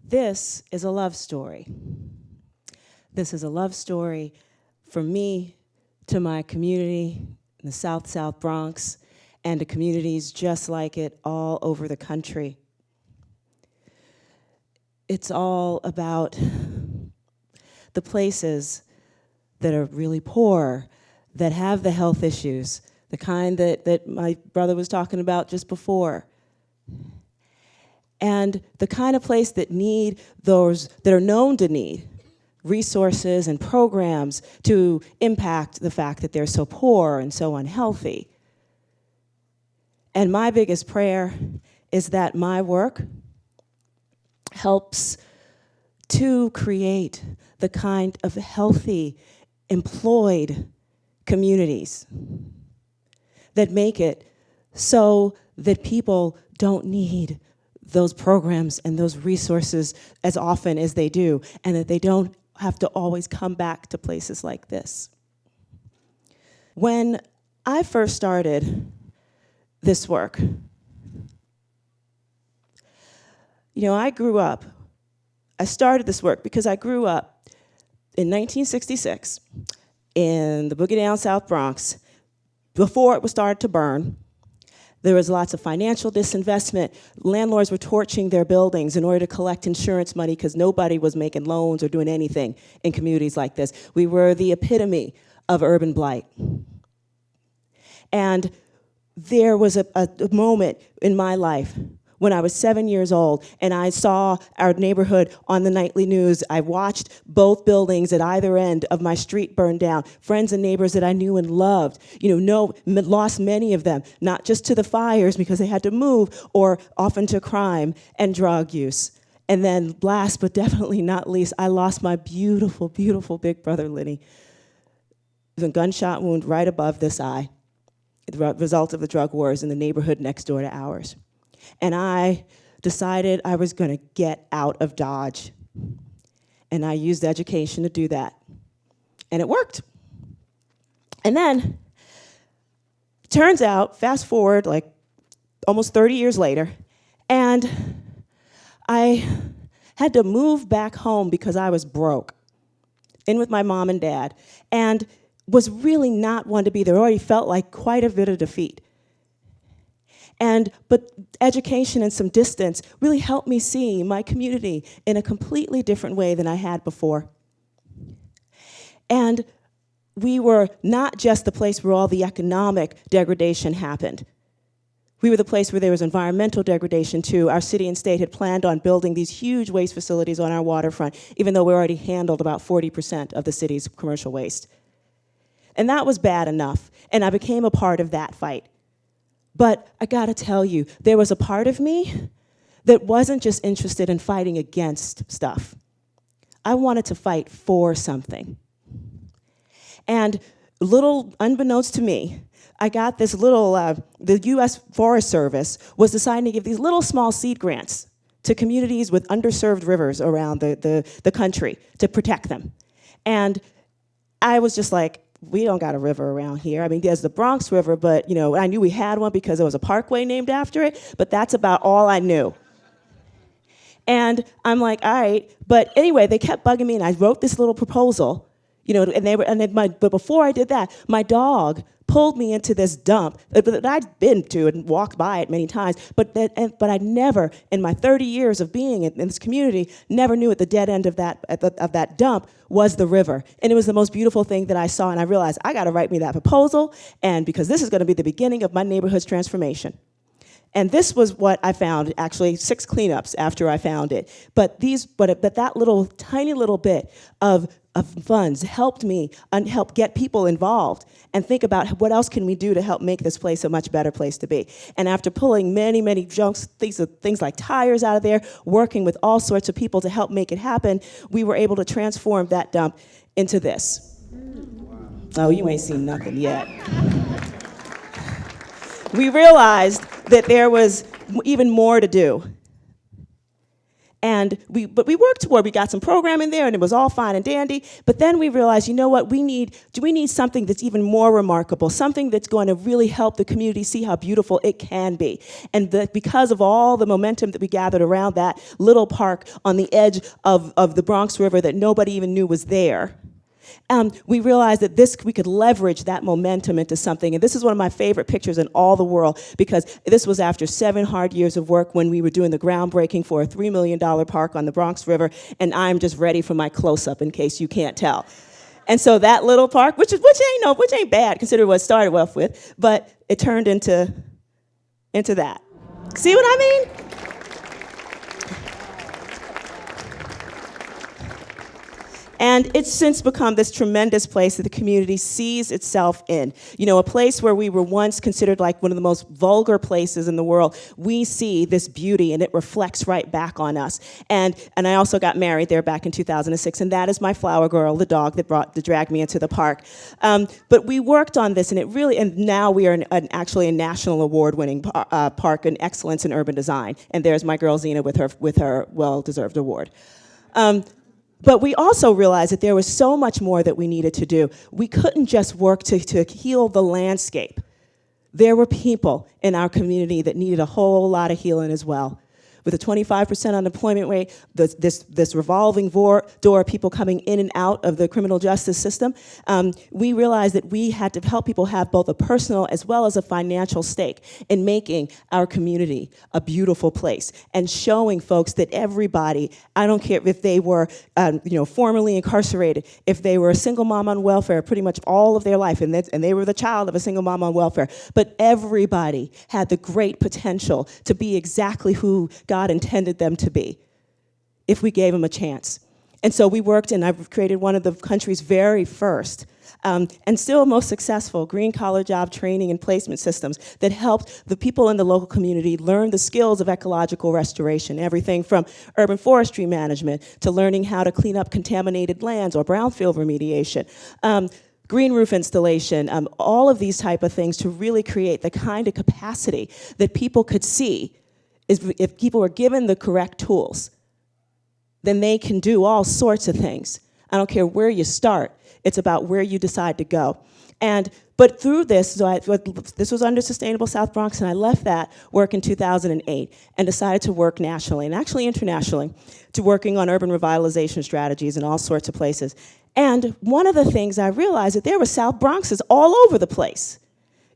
This is a love story. This is a love story from me to my community in the South Bronx and to communities just like it all over the country. It's all about the places that are really poor, that have the health issues, the kind that my brother was talking about just before. And the kind of place that need those, that are known to need resources and programs to impact the fact that they're so poor and so unhealthy. And my biggest prayer is that my work helps to create the kind of healthy, employed communities that make it so that people don't need those programs and those resources as often as they do, and that they don't have to always come back to places like this. When I first started this work, I started this work because I grew up in 1966 in the boogie down South Bronx. Before it was started to burn, there was lots of financial disinvestment. Landlords were torching their buildings in order to collect insurance money because nobody was making loans or doing anything in communities like this. We were the epitome of urban blight. And there was a moment in my life when I was 7 years old, and I saw our neighborhood on the nightly news. I watched both buildings at either end of my street burn down. Friends and neighbors that I knew and loved, lost many of them, not just to the fires because they had to move, or often to crime and drug use. And then last but definitely not least, I lost my beautiful, beautiful big brother, Lenny. It was a gunshot wound right above this eye, the result of the drug wars in the neighborhood next door to ours. And I decided I was going to get out of Dodge. And I used education to do that. And it worked. And then, turns out, fast forward like almost 30 years later, and I had to move back home because I was broke, in with my mom and dad, and was really not one to be there. I already felt like quite a bit of defeat. But education and some distance really helped me see my community in a completely different way than I had before. And we were not just the place where all the economic degradation happened. We were the place where there was environmental degradation too. Our city and state had planned on building these huge waste facilities on our waterfront, even though we already handled about 40% of the city's commercial waste. And that was bad enough, and I became a part of that fight. But I gotta tell you, there was a part of me that wasn't just interested in fighting against stuff. I wanted to fight for something. And little unbeknownst to me, I got this little, the US Forest Service was deciding to give these little small seed grants to communities with underserved rivers around the country to protect them. And I was just like, we don't got a river around here. I mean, there's the Bronx River, but I knew we had one because there was a parkway named after it, but that's about all I knew. And I'm like, all right, but anyway, they kept bugging me, and I wrote this little proposal, but before I did that, my dog pulled me into this dump that I'd been to and walked by it many times, but I never, in my 30 years of being in this community, never knew at the dead end of that dump was the river. And it was the most beautiful thing that I saw, and I realized I gotta write me that proposal, and because this is gonna be the beginning of my neighborhood's transformation. And this was what I found, actually 6 cleanups after I found it. But that little, tiny little bit of funds helped me and help get people involved and think about what else can we do to help make this place a much better place to be. And after pulling many, many junks, things like tires out of there, working with all sorts of people to help make it happen, we were able to transform that dump into this. Wow. Oh, you ain't seen nothing yet. We realized that there was even more to do. But we worked toward, we got some programming there and it was all fine and dandy, but then we realized, you know what, we need something that's even more remarkable, something that's going to really help the community see how beautiful it can be. And because of all the momentum that we gathered around that little park on the edge of the Bronx River that nobody even knew was there, we realized that we could leverage that momentum into something. And this is one of my favorite pictures in all the world, because this was after 7 hard years of work when we were doing the groundbreaking for a $3 million park on the Bronx River, and I'm just ready for my close-up in case you can't tell. And so that little park, which ain't bad, considering what it started off with, but it turned into that. See what I mean? And it's since become this tremendous place that the community sees itself in. You know, a place where we were once considered like one of the most vulgar places in the world. We see this beauty and it reflects right back on us. And I also got married there back in 2006, and that is my flower girl, the dog that dragged me into the park. But we worked on this, and now we are actually a national award-winning park in excellence in urban design. And there's my girl Zena with her well-deserved award. But we also realized that there was so much more that we needed to do. We couldn't just work to heal the landscape. There were people in our community that needed a whole lot of healing as well. With a 25% unemployment rate, this revolving door of people coming in and out of the criminal justice system, we realized that we had to help people have both a personal as well as a financial stake in making our community a beautiful place and showing folks that everybody, I don't care if they were formerly incarcerated, if they were a single mom on welfare pretty much all of their life, and they were the child of a single mom on welfare, but everybody had the great potential to be exactly who God intended them to be if we gave them a chance. And so we worked, and I've created one of the country's very first and still most successful green-collar job training and placement systems that helped the people in the local community learn the skills of ecological restoration, everything from urban forestry management to learning how to clean up contaminated lands or brownfield remediation. Green roof installation, all of these type of things to really create the kind of capacity that people could see is if people are given the correct tools, then they can do all sorts of things. I don't care where you start. It's about where you decide to go. But through this, this was under Sustainable South Bronx, and I left that work in 2008 and decided to work nationally, and actually internationally, to working on urban revitalization strategies in all sorts of places. And one of the things I realized that there were South Bronxes all over the place.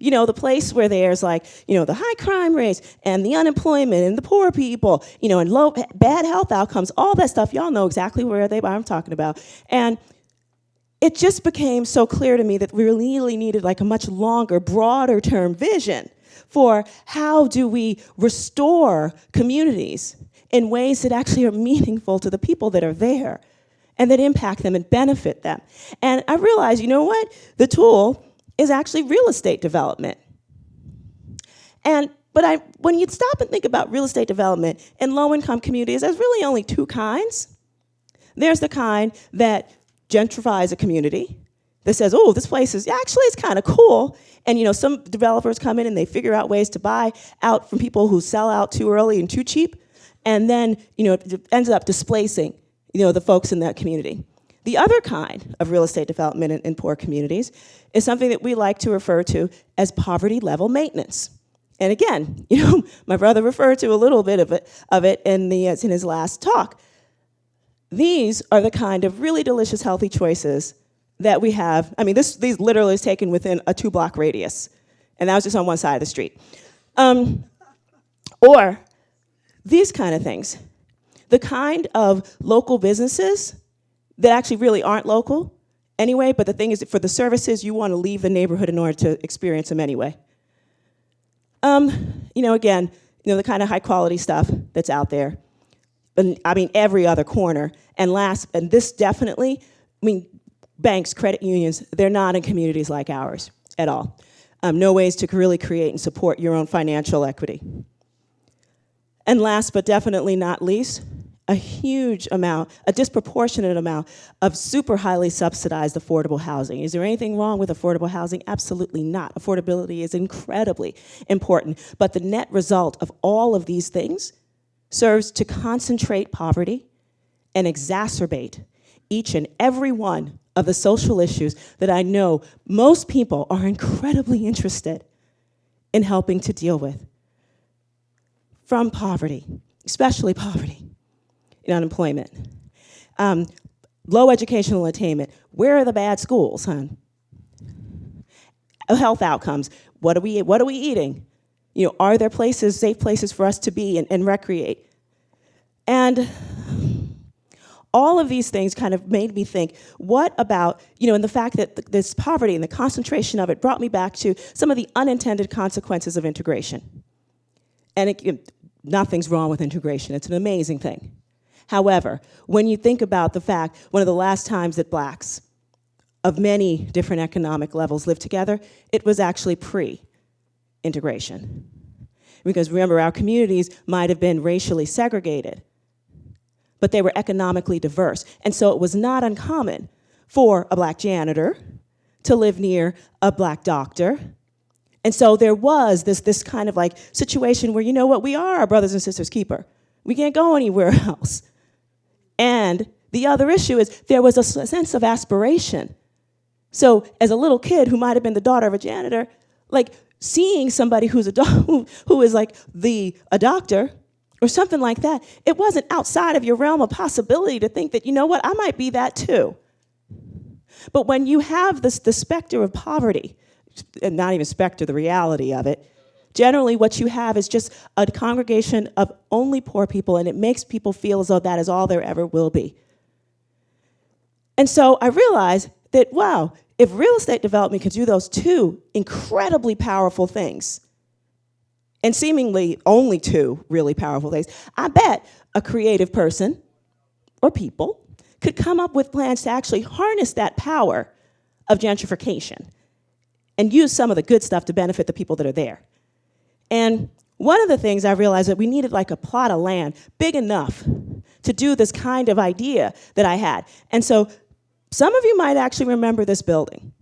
You know, the place where there's like, the high crime rates and the unemployment and the poor people, and bad health outcomes, all that stuff. Y'all know exactly where I'm talking about. And it just became so clear to me that we really needed like a much longer, broader term vision for how do we restore communities in ways that actually are meaningful to the people that are there and that impact them and benefit them. And I realized, you know what? The tool is actually real estate development. But when you stop and think about real estate development in low-income communities, there's really only 2 kinds. There's the kind that gentrifies a community, that says, oh, this place is actually it's kind of cool. And some developers come in and they figure out ways to buy out from people who sell out too early and too cheap, and then it ends up displacing the folks in that community. The other kind of real estate development in poor communities is something that we like to refer to as poverty level maintenance. And again, my brother referred to a little bit of it in his last talk. These are the kind of really delicious, healthy choices that we have. I mean, these literally is taken within a 2-block radius, and that was just on one side of the street. Or these kind of things, the kind of local businesses that actually really aren't local anyway, but the thing is that for the services, you want to leave the neighborhood in order to experience them anyway. Again, the kind of high quality stuff that's out there. I mean, every other corner. And this definitely, banks, credit unions, they're not in communities like ours at all. No ways to really create and support your own financial equity. And last but definitely not least, a disproportionate amount of super highly subsidized affordable housing. Is there anything wrong with affordable housing? Absolutely not. Affordability is incredibly important. But the net result of all of these things serves to concentrate poverty and exacerbate each and every one of the social issues that I know most people are incredibly interested in helping to deal with. From poverty, especially poverty and unemployment. Low educational attainment. Where are the bad schools, hon? Health outcomes. What are we eating? Are there places, safe places for us to be and recreate? And all of these things kind of made me think, what about, and the fact that this poverty and the concentration of it brought me back to some of the unintended consequences of integration. And nothing's wrong with integration. It's an amazing thing. However, when you think about the fact, one of the last times that blacks of many different economic levels lived together, it was actually pre-integration. Because remember, our communities might have been racially segregated, but they were economically diverse. And so it was not uncommon for a black janitor to live near a black doctor. And so there was this kind of like situation where, we are our brothers and sisters' keeper. We can't go anywhere else. And the other issue is there was a sense of aspiration. So as a little kid who might have been the daughter of a janitor, like seeing somebody who's who is like a doctor or something like that, it wasn't outside of your realm of possibility to think that, I might be that too. But when you have the specter of poverty, and not even specter, the reality of it, generally what you have is just a congregation of only poor people, and it makes people feel as though that is all there ever will be. And so I realized that, wow, if real estate development could do those two incredibly powerful things, and seemingly only two really powerful things, I bet a creative person or people could come up with plans to actually harness that power of gentrification and use some of the good stuff to benefit the people that are there. And one of the things I realized that we needed like a plot of land big enough to do this kind of idea that I had. And so some of you might actually remember this building.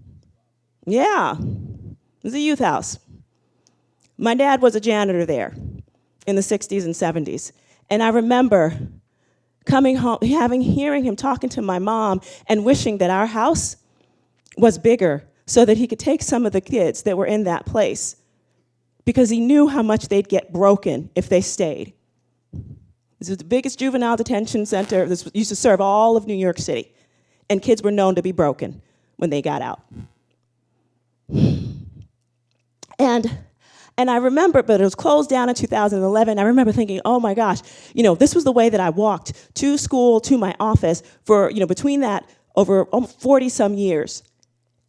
Yeah, it was a youth house. My dad was a janitor there in the 60s and 70s. And I remember coming home, hearing him talking to my mom and wishing that our house was bigger so that he could take some of the kids that were in that place, because he knew how much they'd get broken if they stayed. This was the biggest juvenile detention center. This used to serve all of New York City. And kids were known to be broken when they got out. And I remember, but it was closed down in 2011. I remember thinking, oh my gosh, this was the way that I walked to school, to my office for, between that over 40 some years.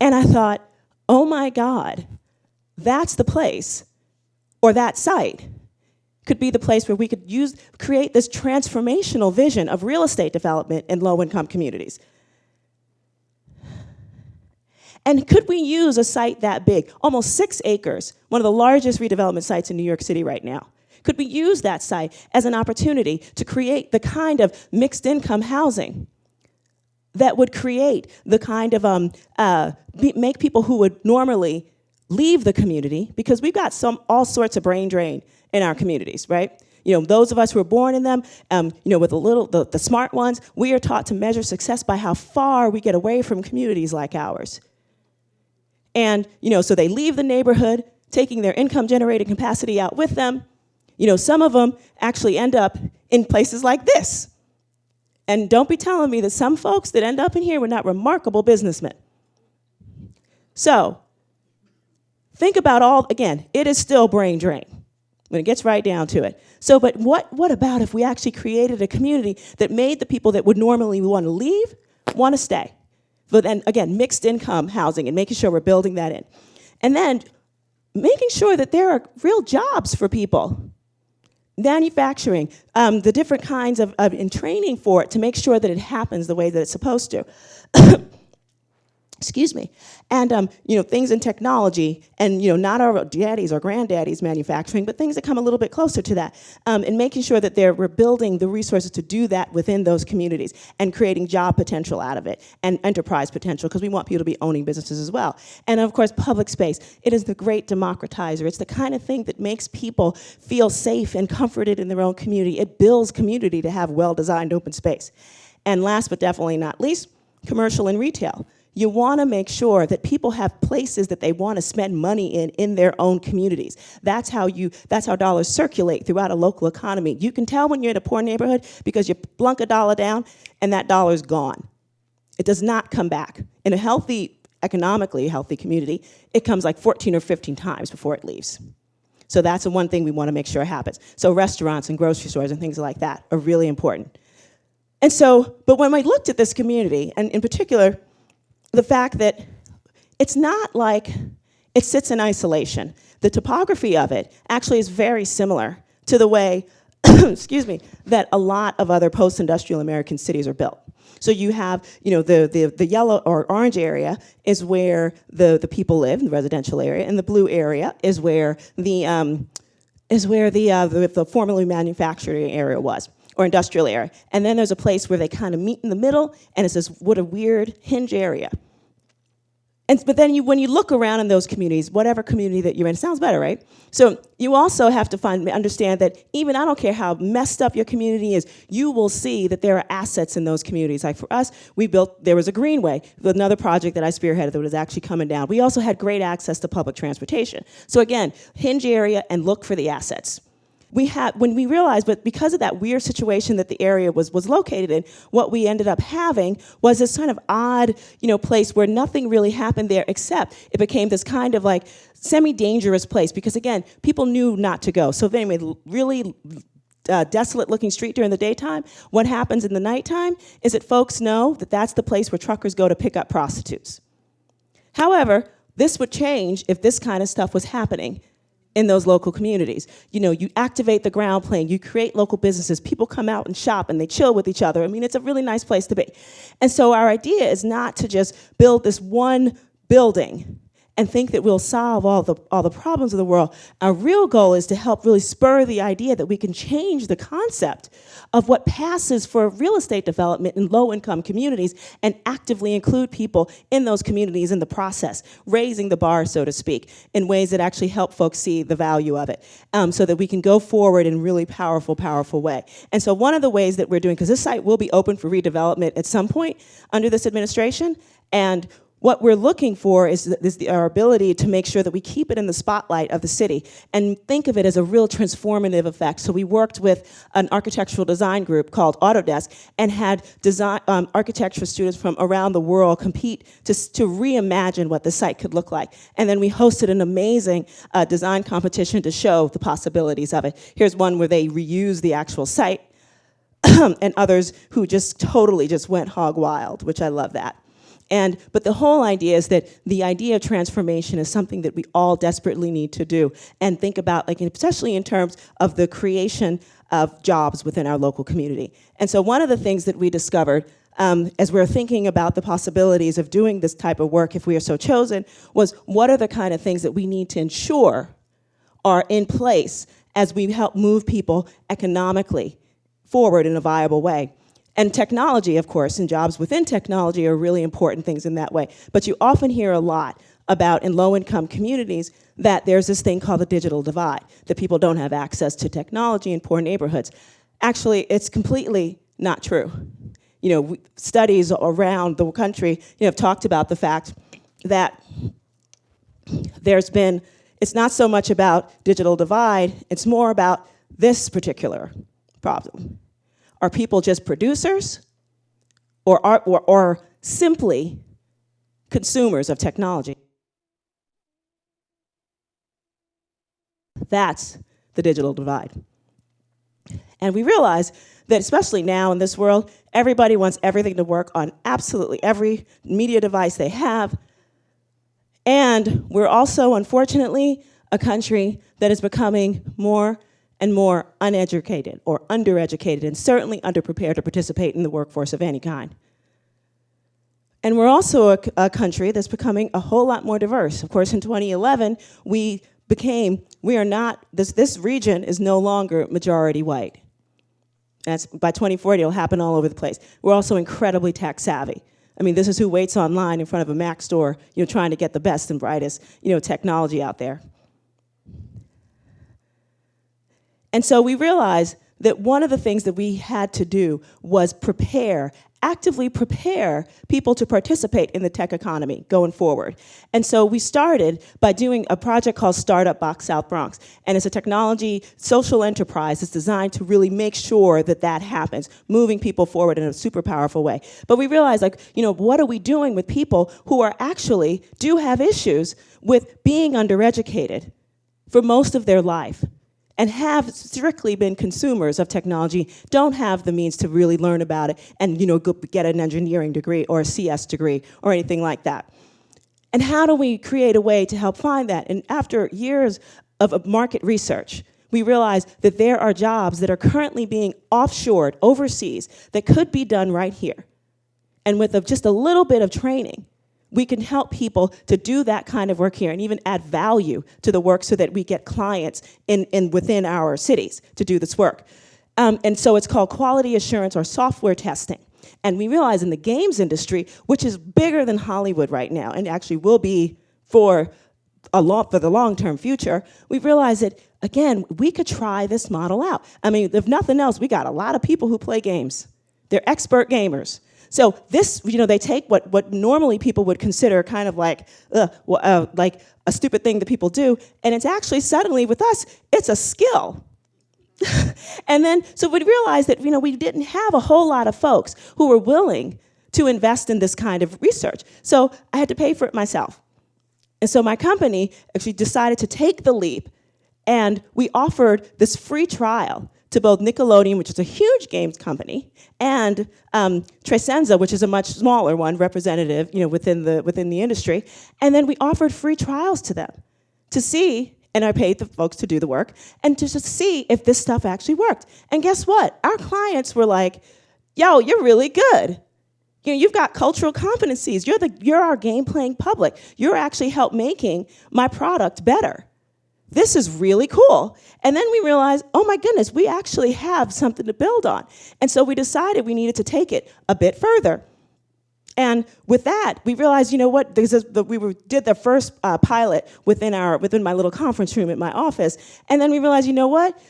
And I thought, oh my God, that's the place, or that site could be the place where we could create this transformational vision of real estate development in low-income communities. And could we use a site that big, almost 6 acres, one of the largest redevelopment sites in New York City right now? Could we use that site as an opportunity to create the kind of mixed income housing that would create the kind of, make people who would normally leave the community, because we've got all sorts of brain drain in our communities, right? Those of us who are born in them, with the smart ones, we are taught to measure success by how far we get away from communities like ours. And, so they leave the neighborhood, taking their income-generating capacity out with them. Some of them actually end up in places like this. And don't be telling me that some folks that end up in here were not remarkable businessmen. So, think about again, it is still brain drain when it gets right down to it. So, but what about if we actually created a community that made the people that would normally want to leave want to stay? But then, again, mixed income housing and making sure we're building that in. And then making sure that there are real jobs for people. Manufacturing, the different kinds of and training for it to make sure that it happens the way that it's supposed to. Excuse me. And things in technology, and not our daddies or granddaddies manufacturing, but things that come a little bit closer to that, and making sure that we're building the resources to do that within those communities and creating job potential out of it and enterprise potential, because we want people to be owning businesses as well. And of course, public space. It is the great democratizer. It's the kind of thing that makes people feel safe and comforted in their own community. It builds community to have well-designed open space. And last but definitely not least, commercial and retail. You want to make sure that people have places that they want to spend money in their own communities. That's how dollars circulate throughout a local economy. You can tell when you're in a poor neighborhood because you plunk a dollar down and that dollar's gone. It does not come back. In a economically healthy community, it comes like 14 or 15 times before it leaves. So that's the one thing we want to make sure happens. So restaurants and grocery stores and things like that are really important. And so, but when we looked at this community, and in particular, the fact that it's not like it sits in isolation. The topography of it actually is very similar to the way, excuse me, that a lot of other post-industrial American cities are built. So you have, the yellow or orange area is where the people live, the residential area, and the blue area is where the formerly manufacturing area was, or industrial area. And then there's a place where they kind of meet in the middle, and it's what a weird hinge area. But then when you look around in those communities, whatever community that you're in, it sounds better, right? So you also have to understand that even I don't care how messed up your community is, you will see that there are assets in those communities. Like for us, there was a greenway, another project that I spearheaded that was actually coming down. We also had great access to public transportation. So again, hinge area and look for the assets. When we realized, but because of that weird situation that the area was located in, what we ended up having was this kind of odd, place where nothing really happened there, except it became this kind of like semi-dangerous place, because again, people knew not to go. So anyway, really desolate-looking street during the daytime. What happens in the nighttime is that folks know that that's the place where truckers go to pick up prostitutes. However, this would change if this kind of stuff was happening in those local communities. You activate the ground plane, you create local businesses, people come out and shop and they chill with each other. I mean, it's a really nice place to be. And so our idea is not to just build this one building and think that we'll solve all the problems of the world. Our real goal is to help really spur the idea that we can change the concept of what passes for real estate development in low-income communities and actively include people in those communities in the process, raising the bar, so to speak, in ways that actually help folks see the value of it, so that we can go forward in a really powerful, powerful way. And so one of the ways that we're doing, because this site will be open for redevelopment at some point under this administration, and what we're looking for is our ability to make sure that we keep it in the spotlight of the city and think of it as a real transformative effect. So we worked with an architectural design group called Autodesk and had architecture students from around the world compete to reimagine what the site could look like. And then we hosted an amazing design competition to show the possibilities of it. Here's one where they reused the actual site and others who just totally went hog wild, which I love that. But the whole idea is that the idea of transformation is something that we all desperately need to do and think about, like, especially in terms of the creation of jobs within our local community. And so one of the things that we discovered as we're thinking about the possibilities of doing this type of work, if we are so chosen, was what are the kind of things that we need to ensure are in place as we help move people economically forward in a viable way. And technology, of course, and jobs within technology are really important things in that way. But you often hear a lot about, in low-income communities, that there's this thing called the digital divide, that people don't have access to technology in poor neighborhoods. Actually, it's completely not true. Studies around the country have talked about the fact that it's not so much about digital divide, it's more about this particular problem. Are people just producers or simply consumers of technology? That's the digital divide. And we realize that especially now in this world, everybody wants everything to work on absolutely every media device they have. And we're also, unfortunately, a country that is becoming more and more uneducated or undereducated and certainly underprepared to participate in the workforce of any kind. And we're also a country that's becoming a whole lot more diverse. Of course, in 2011, we are not, this region is no longer majority white. That's, by 2040, it'll happen all over the place. We're also incredibly tech savvy. I mean, this is who waits online in front of a Mac store, trying to get the best and brightest, technology out there. And so we realized that one of the things that we had to do was actively prepare people to participate in the tech economy going forward. And so we started by doing a project called Startup Box South Bronx. And it's a technology social enterprise that's designed to really make sure that that happens, moving people forward in a super powerful way. But we realized, what are we doing with people who do have issues with being undereducated for most of their life, and have strictly been consumers of technology, don't have the means to really learn about it and go get an engineering degree or a CS degree or anything like that. And how do we create a way to help find that? And after years of market research, we realized that there are jobs that are currently being offshored overseas that could be done right here. And with just a little bit of training, we can help people to do that kind of work here and even add value to the work so that we get clients within our cities to do this work. And so it's called quality assurance or software testing. And we realize in the games industry, which is bigger than Hollywood right now, and actually will be for the long-term future, we realize that, again, we could try this model out. I mean, if nothing else, we got a lot of people who play games. They're expert gamers. So this, they take what normally people would consider kind of like a stupid thing that people do, and it's actually suddenly with us, it's a skill. And then, so we realized that, we didn't have a whole lot of folks who were willing to invest in this kind of research. So I had to pay for it myself. And so my company actually decided to take the leap, and we offered this free trial to both Nickelodeon, which is a huge games company, and Tresenza, which is a much smaller one, representative, within the industry. And then we offered free trials to them to see, and I paid the folks to do the work, and to just see if this stuff actually worked. And guess what? Our clients were like, yo, you're really good. You've got cultural competencies. You're our game-playing public. You're actually help making my product better. This is really cool. And then we realized, oh my goodness, we actually have something to build on. And so we decided we needed to take it a bit further. And with that, we realized, we did the first pilot within my little conference room at my office. And then we realized,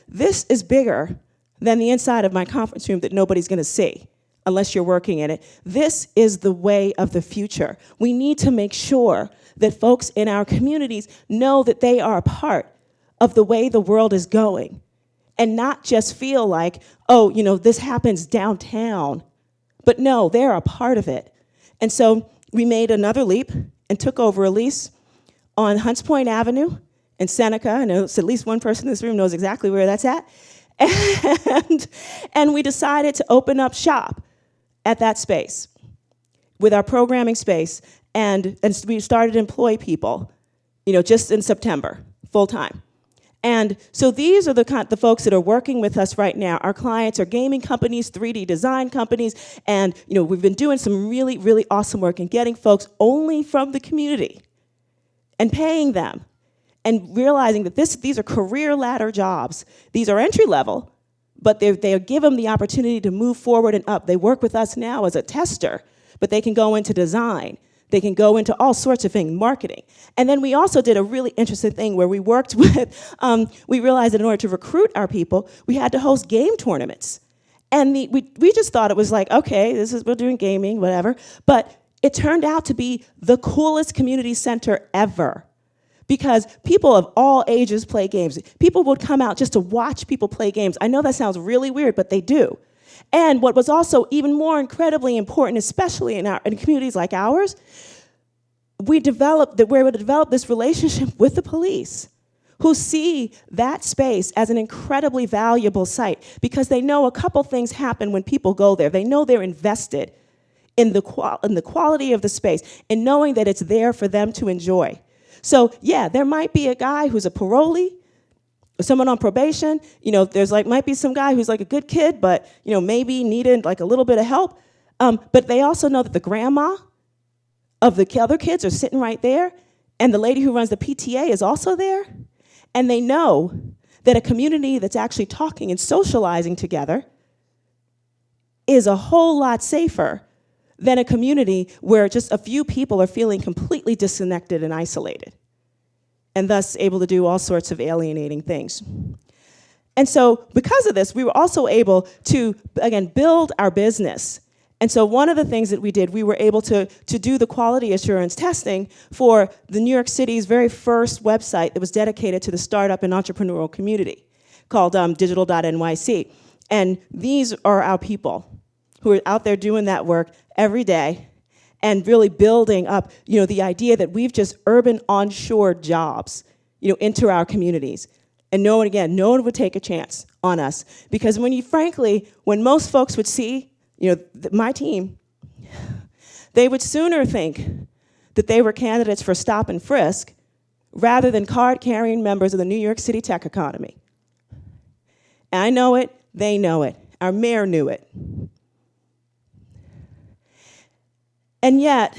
this is bigger than the inside of my conference room that nobody's gonna see unless you're working in it. This is the way of the future. We need to make sure that folks in our communities know that they are a part of the way the world is going, and not just feel like, this happens downtown, but no, they're a part of it. And so we made another leap and took over a lease on Hunts Point Avenue in Seneca. I know at least one person in this room knows exactly where that's at. And we decided to open up shop at that space with our programming space. And we started to employ people, just in September, full time. And so these are the folks that are working with us right now. Our clients are gaming companies, 3D design companies, and we've been doing some really, really awesome work and getting folks only from the community and paying them and realizing that these are career ladder jobs. These are entry level, but they give them the opportunity to move forward and up. They work with us now as a tester, but they can go into design. They can go into all sorts of things, marketing. And then we also did a really interesting thing where we worked with, we realized that in order to recruit our people, we had to host game tournaments. And we just thought it was like, okay, we're doing gaming, whatever. But it turned out to be the coolest community center ever, because people of all ages play games. People would come out just to watch people play games. I know that sounds really weird, but they do. And what was also even more incredibly important, especially in communities like ours, we're able to develop this relationship with the police, who see that space as an incredibly valuable site because they know a couple things happen when people go there. They know they're invested in the quality of the space and knowing that it's there for them to enjoy. So yeah, there might be a guy who's a parolee, someone on probation, there's might be some guy who's a good kid, but maybe needed a little bit of help. But they also know that the grandma of the other kids are sitting right there, and the lady who runs the PTA is also there, and they know that a community that's actually talking and socializing together is a whole lot safer than a community where just a few people are feeling completely disconnected and isolated, and thus able to do all sorts of alienating things. And so because of this, we were also able to, again, build our business. And so one of the things that we did, we were able to do the quality assurance testing for the New York City's very first website that was dedicated to the startup and entrepreneurial community called digital.nyc. And these are our people who are out there doing that work every day and really building up, the idea that we've just urban onshore jobs, into our communities. And no one would take a chance on us. Because when most folks would see, my team, they would sooner think that they were candidates for stop and frisk rather than card-carrying members of the New York City tech economy. And I know it, they know it. Our mayor knew it. And yet,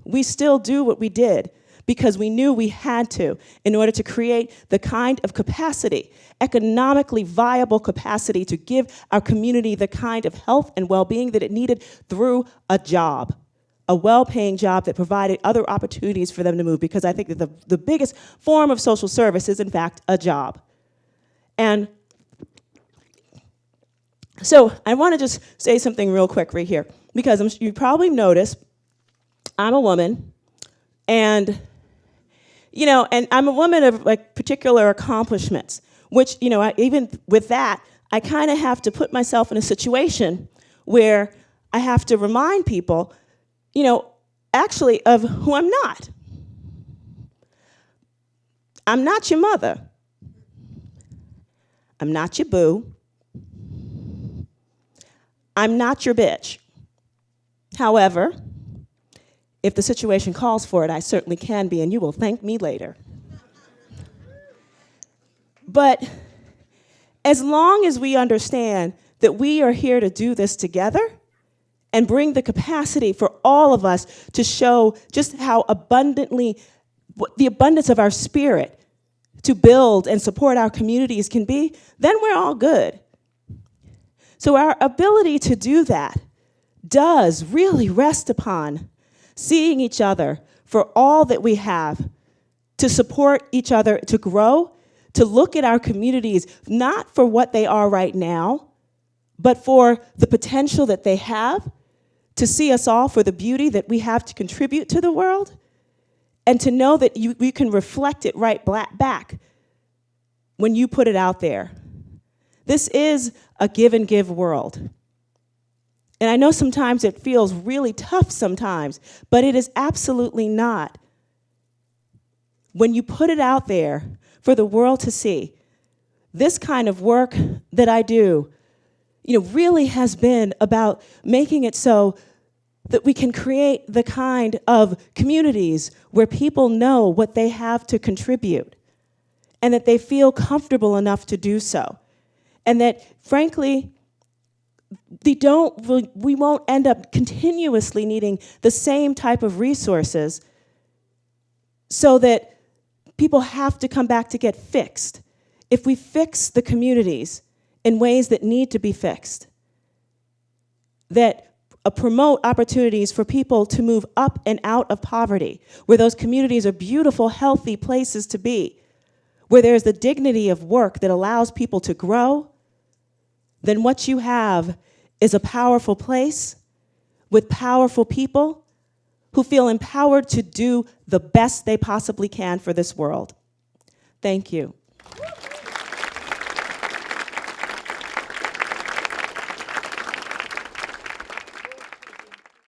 we still do what we did because we knew we had to in order to create the kind of capacity, economically viable capacity to give our community the kind of health and well-being that it needed through a job, a well-paying job that provided other opportunities for them to move, because I think that the biggest form of social service is, in fact, a job. And so I want to just say something real quick right here, because you probably noticed I'm a woman, and I'm a woman of particular accomplishments, which, even with that, I kind of have to put myself in a situation where I have to remind people, actually of who I'm not. I'm not your mother. I'm not your boo. I'm not your bitch. However, if the situation calls for it, I certainly can be, and you will thank me later. But as long as we understand that we are here to do this together and bring the capacity for all of us to show just how the abundance of our spirit to build and support our communities can be, then we're all good. So our ability to do that does really rest upon seeing each other for all that we have, to support each other, to grow, to look at our communities, not for what they are right now, but for the potential that they have, to see us all for the beauty that we have to contribute to the world, and to know that we can reflect it right back when you put it out there. This is a give and give world. And I know sometimes it feels really tough sometimes, but it is absolutely not. When you put it out there for the world to see, this kind of work that I do, really has been about making it so that we can create the kind of communities where people know what they have to contribute and that they feel comfortable enough to do so. And that, frankly, we won't end up continuously needing the same type of resources so that people have to come back to get fixed. If we fix the communities in ways that need to be fixed, that promote opportunities for people to move up and out of poverty, where those communities are beautiful, healthy places to be, where there's the dignity of work that allows people to grow, then what you have is a powerful place with powerful people who feel empowered to do the best they possibly can for this world. Thank you.